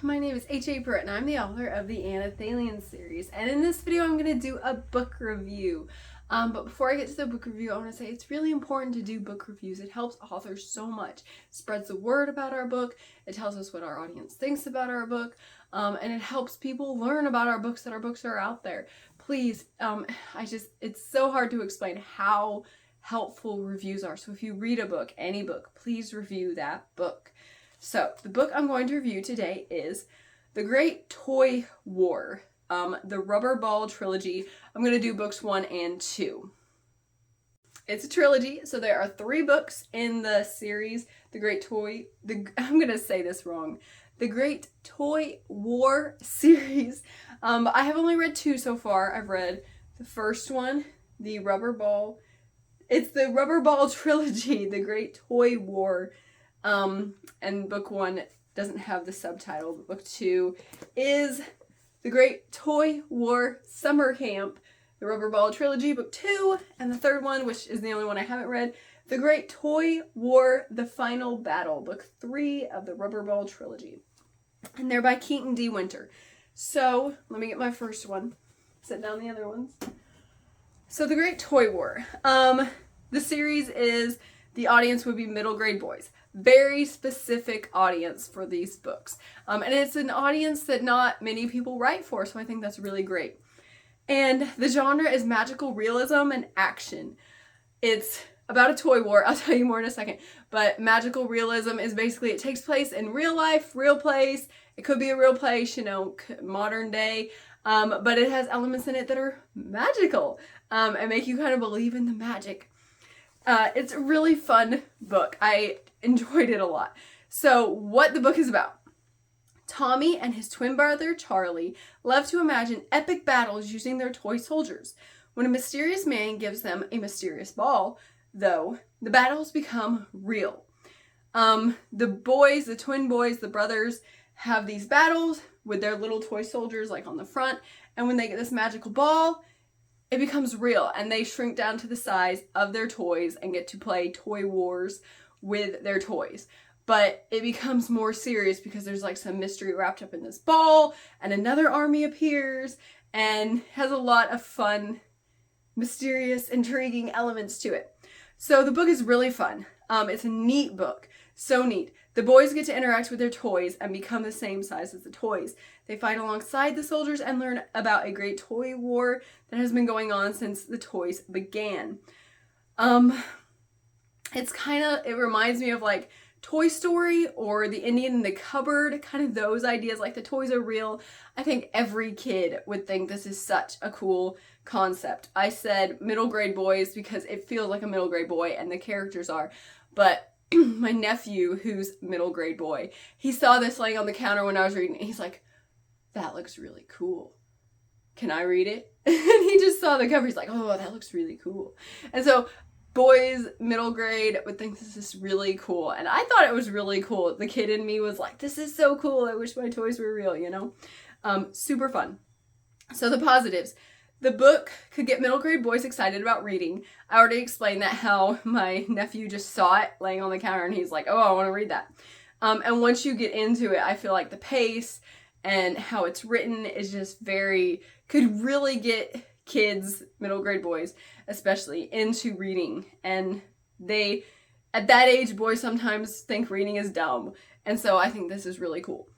my name is H.A. Pruitt and I'm the author of the Anathalian series, and in this video I'm going to do a book review. But before I get to the book review, I want to say it's really important to do book reviews. It helps authors so much. It spreads the word about our book, it tells us what our audience thinks about our book, and it helps people learn about our books, that our books are out there. Please, it's so hard to explain how helpful reviews are. So if you read a book, any book, please review that book. So the book I'm going to review today is The Great Toy War, the Rubber Ball Trilogy. I'm going to do books 1 and 2. It's a trilogy, so there are 3 books in the series. I'm going to say this wrong. The Great Toy War series. I have only read 2 so far. I've read the first one, the Rubber Ball. It's the Rubber Ball Trilogy, The Great Toy War. And book 1 doesn't have the subtitle, but book 2 is The Great Toy War Summer Camp, the Rubber Ball Trilogy, book 2, and the third one, which is the only one I haven't read, The Great Toy War The Final Battle, book 3 of the Rubber Ball Trilogy. And they're by Keaton D. Winter. So, let me get my first one, set down the other ones. So, The Great Toy War. The series is, the audience would be middle grade boys. Very specific audience for these books. And it's an audience that not many people write for, so I think that's really great. And the genre is magical realism and action. It's about a toy war, I'll tell you more in a second, but magical realism is basically, it takes place in real life, real place. It could be a real place, modern day, but it has elements in it that are magical and make you kind of believe in the magic. It's a really fun book. I enjoyed it a lot. So what the book is about. Tommy and his twin brother Charlie love to imagine epic battles using their toy soldiers. When a mysterious man gives them a mysterious ball, though, the battles become real. The twin boys, the brothers, have these battles with their little toy soldiers like on the front, and when they get this magical ball, it becomes real, and they shrink down to the size of their toys and get to play toy wars with their toys. But it becomes more serious because there's like some mystery wrapped up in this ball, and another army appears, and has a lot of fun, mysterious, intriguing elements to it. So the book is really fun. It's a neat book. So neat. The boys get to interact with their toys and become the same size as the toys. They fight alongside the soldiers and learn about a great toy war that has been going on since the toys began. It reminds me of like Toy Story or The Indian in the Cupboard, kind of those ideas, like the toys are real. I think every kid would think this is such a cool concept. I said middle grade boys because it feels like a middle grade boy and the characters are, but my nephew, who's middle grade boy, he saw this laying on the counter when I was reading it, and he's like, that looks really cool. Can I read it? And he just saw the cover, he's like, oh, that looks really cool. And so boys, middle grade, would think this is really cool. And I thought it was really cool. The kid in me was like, this is so cool. I wish my toys were real, Super fun. So the positives. The book could get middle grade boys excited about reading. I already explained that, how my nephew just saw it laying on the counter and he's like, oh, I want to read that. And once you get into it, I feel like the pace and how it's written is just could really get kids, middle grade boys especially, into reading. And at that age, boys sometimes think reading is dumb. And so I think this is really cool.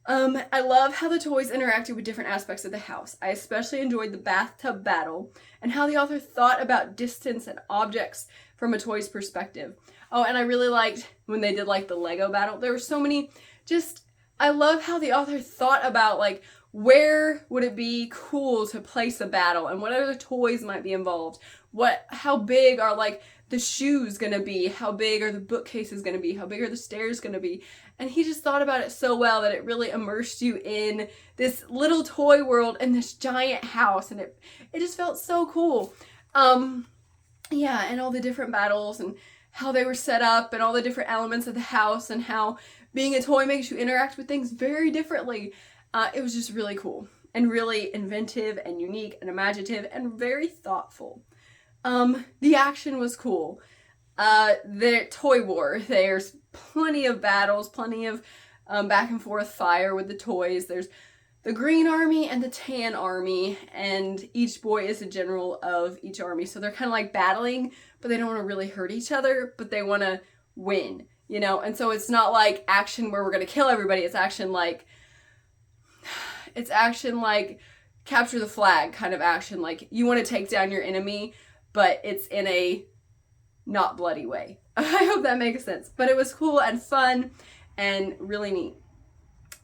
I love how the toys interacted with different aspects of the house. I especially enjoyed the bathtub battle and how the author thought about distance and objects from a toy's perspective. Oh, and I really liked when they did like the Lego battle. There were so many, I love how the author thought about like, where would it be cool to place a battle and what other toys might be involved? How big are like the shoes gonna be? How big are the bookcases gonna be? How big are the stairs gonna be? And he just thought about it so well that it really immersed you in this little toy world in this giant house, and it just felt so cool. Yeah, and all the different battles and how they were set up and all the different elements of the house and how being a toy makes you interact with things very differently. It was just really cool and really inventive and unique and imaginative and very thoughtful. The action was cool. The toy war, there's plenty of battles, plenty of back and forth fire with the toys. There's the green army and the tan army, and each boy is a general of each army. So they're kind of like battling, but they don't want to really hurt each other, but they want to win, you know? And so it's not like action where we're going to kill everybody. It's action like capture the flag kind of action. Like you want to take down your enemy, but it's in a not bloody way. I hope that makes sense. But it was cool and fun and really neat.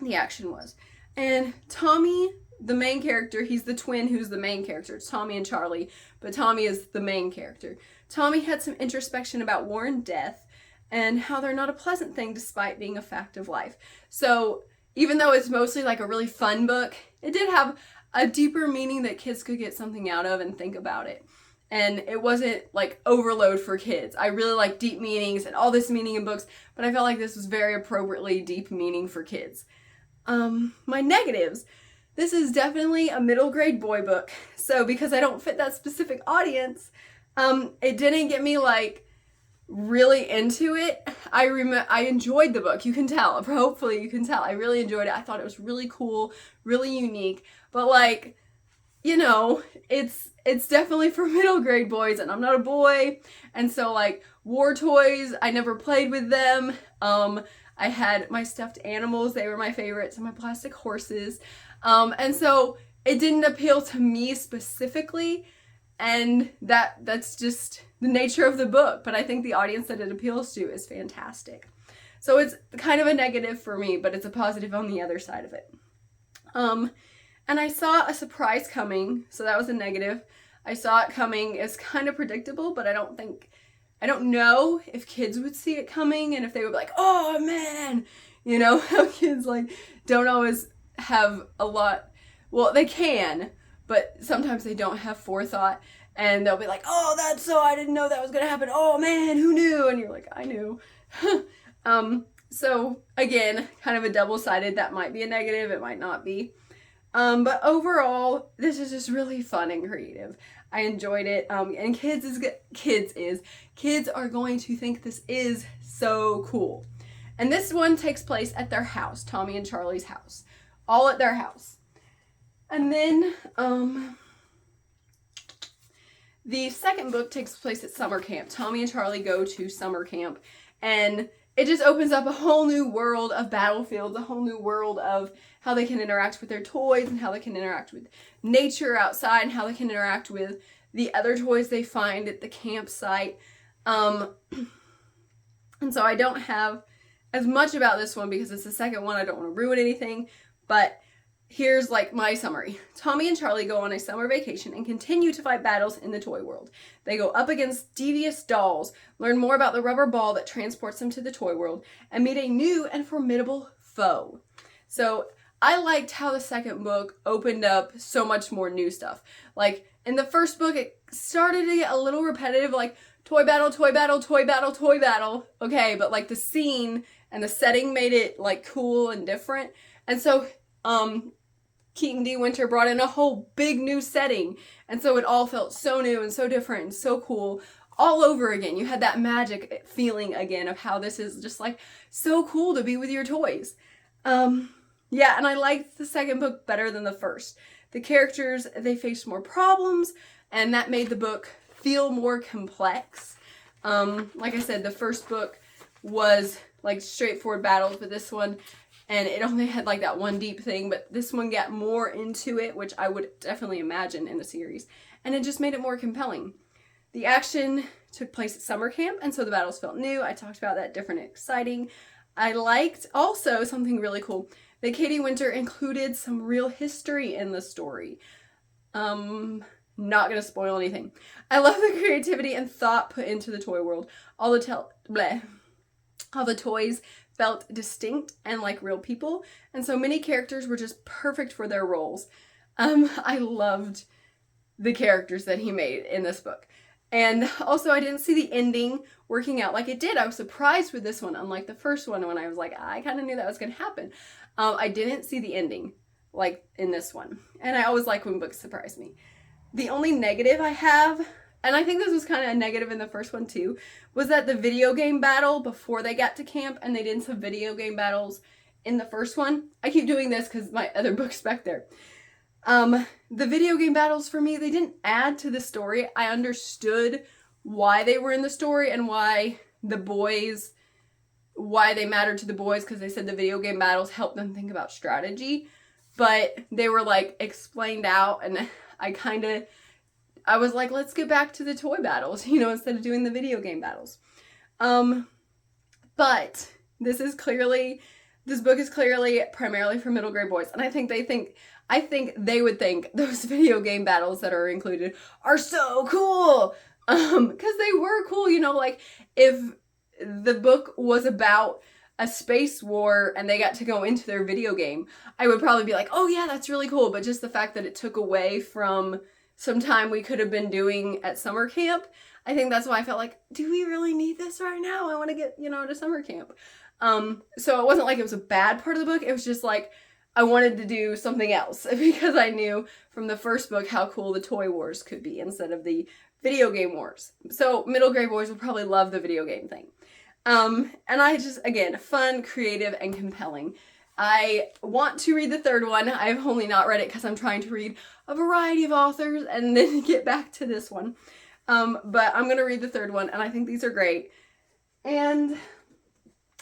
The action was. And Tommy, the main character, he's the twin who's the main character. It's Tommy and Charlie, but Tommy is the main character. Tommy had some introspection about war and death and how they're not a pleasant thing despite being a fact of life. So even though it's mostly like a really fun book, it did have a deeper meaning that kids could get something out of and think about it. And it wasn't like overload for kids. I really like deep meanings and all this meaning in books, but I felt like this was very appropriately deep meaning for kids. My negatives. This is definitely a middle grade boy book. So because I don't fit that specific audience, it didn't get me like really into it. I enjoyed the book. You can tell. Hopefully you can tell. I really enjoyed it. I thought it was really cool, really unique. But like, you know, it's definitely for middle grade boys, and I'm not a boy. And so like war toys, I never played with them. I had my stuffed animals. They were my favorites, and my plastic horses. And so it didn't appeal to me specifically. And that's just the nature of the book. But I think the audience that it appeals to is fantastic. So it's kind of a negative for me, but it's a positive on the other side of it. And I saw a surprise coming, so that was a negative. I saw it coming. It's kind of predictable, but I don't know if kids would see it coming and if they would be like, oh man, you know, how kids like don't always have a lot. Well, they can, but sometimes they don't have forethought, and they'll be like, oh, I didn't know that was going to happen. Oh man, who knew? And you're like, I knew. So again, kind of a double-sided, that might be a negative. It might not be. But overall, this is just really fun and creative. I enjoyed it. And kids are going to think this is so cool. And this one takes place at their house, Tommy and Charlie's house, all at their house. And then, the second book takes place at summer camp. Tommy and Charlie go to summer camp, and it just opens up a whole new world of battlefields, a whole new world of how they can interact with their toys and how they can interact with nature outside and how they can interact with the other toys they find at the campsite. And so I don't have as much about this one because it's the second one. I don't want to ruin anything, but here's like my summary. Tommy and Charlie go on a summer vacation and continue to fight battles in the toy world. They go up against devious dolls, learn more about the rubber ball that transports them to the toy world, and meet a new and formidable foe. So I liked how the second book opened up so much more new stuff. Like in the first book, it started to get a little repetitive, like toy battle, toy battle, toy battle, toy battle. Okay, but like the scene and the setting made it like cool and different. And so, Keaton D. Winter brought in a whole big new setting, and so it all felt so new and so different and so cool all over again. You had that magic feeling again of how this is just like so cool to be with your toys. Yeah, and I liked the second book better than the first. The characters, they faced more problems, and that made the book feel more complex. Like I said, the first book was like straightforward battles, but this one, and it only had like that one deep thing, but this one got more into it, which I would definitely imagine in a series, and it just made it more compelling. The action took place at summer camp, and so the battles felt new. I talked about that, different and exciting. I liked also something really cool, that Katie Winter included some real history in the story. Not gonna spoil anything. I love the creativity and thought put into the toy world. All the toys felt distinct and like real people, and so many characters were just perfect for their roles. I loved the characters that he made in this book. And also, I didn't see the ending working out like it did. I was surprised with this one, unlike the first one when I was like, I kind of knew that was going to happen. I didn't see the ending like in this one. And I always like when books surprise me. The only negative I have, and I think this was kind of a negative in the first one too, was that the video game battle before they got to camp, and they did some video game battles in the first one, I keep doing this because my other book's back there. The video game battles for me, they didn't add to the story. I understood why they were in the story and why they mattered to the boys, because they said the video game battles helped them think about strategy, but they were like explained out, and I was like, let's get back to the toy battles, you know, instead of doing the video game battles. But this book is clearly primarily for middle grade boys, and I think they would think those video game battles that are included are so cool, because they were cool, you know, like if the book was about a space war and they got to go into their video game, I would probably be like, oh yeah, that's really cool, but just the fact that it took away from some time we could have been doing at summer camp, I think that's why I felt like, do we really need this right now? I want to get, you know, to summer camp. So it wasn't like it was a bad part of the book, it was just like, I wanted to do something else because I knew from the first book how cool the toy wars could be instead of the video game wars. So middle grade boys would probably love the video game thing. And I just, again, fun, creative, and compelling. I want to read the third one. I've only not read it because I'm trying to read a variety of authors and then get back to this one. But I'm going to read the third one, and I think these are great. And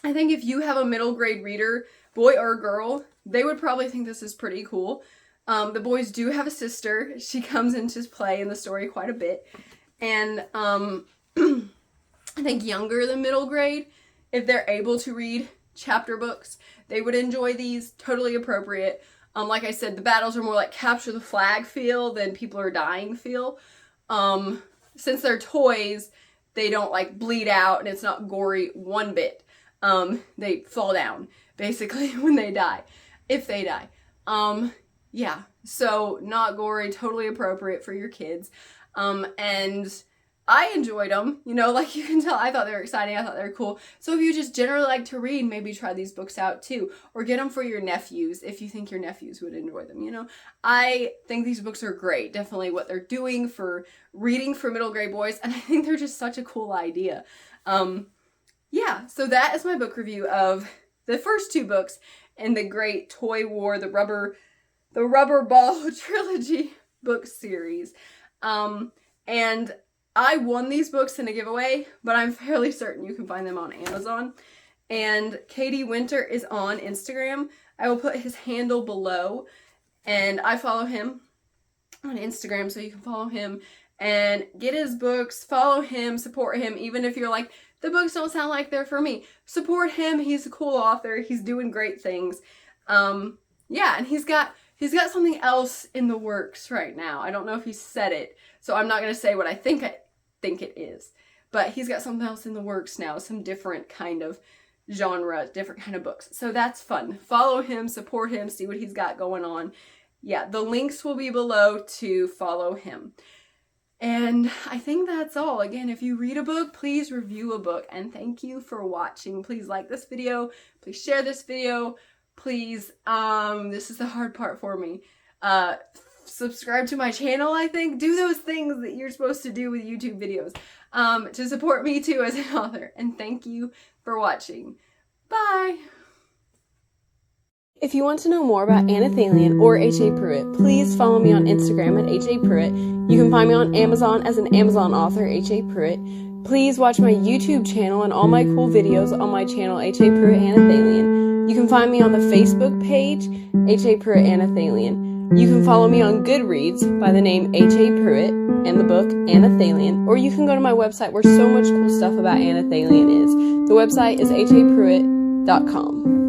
I think if you have a middle grade reader, boy or girl, they would probably think this is pretty cool. The boys do have a sister. She comes into play in the story quite a bit. And I think younger than middle grade, if they're able to read chapter books, they would enjoy these. Totally appropriate. Like I said, the battles are more like capture the flag feel than people are dying feel. Since they're toys, they don't like bleed out and it's not gory one bit. They fall down basically when they die, if they die. Yeah, so not gory, totally appropriate for your kids. And I enjoyed them, you know, like you can tell, I thought they were exciting, I thought they were cool. So if you just generally like to read, maybe try these books out too, or get them for your nephews if you think your nephews would enjoy them, you know. I think these books are great, definitely what they're doing for reading for middle grade boys, and I think they're just such a cool idea. Yeah, so that is my book review of the first two books in the great Toy War, the Rubber Ball Trilogy book series. And I won these books in a giveaway, but I'm fairly certain you can find them on Amazon. And Katie Winter is on Instagram. I will put his handle below, and I follow him on Instagram, so you can follow him and get his books, follow him, support him, even if you're like, the books don't sound like they're for me. Support him, he's a cool author, he's doing great things. Yeah, and he's got something else in the works right now. I don't know if he said it, so I'm not going to say what I think it is. But he's got something else in the works now, some different kind of genre, different kind of books. So that's fun. Follow him, support him, see what he's got going on. Yeah, the links will be below to follow him. And I think that's all. Again, if you read a book, please review a book. And thank you for watching. Please like this video. Please share this video. Please, this is the hard part for me. Subscribe to my channel, I think. Do those things that you're supposed to do with YouTube videos to support me too as an author. And thank you for watching. Bye! If you want to know more about Anna Thalian or H.A. Pruitt, please follow me on Instagram at H.A. Pruitt. You can find me on Amazon as an Amazon author, H.A. Pruitt. Please watch my YouTube channel and all my cool videos on my channel, H.A. Pruitt Anna Thalian. You can find me on the Facebook page, H.A. Pruitt Anna Thalian. You can follow me on Goodreads by the name H.A. Pruitt and the book Anna Thalian, or you can go to my website where so much cool stuff about Anna Thalian is. The website is hapruitt.com.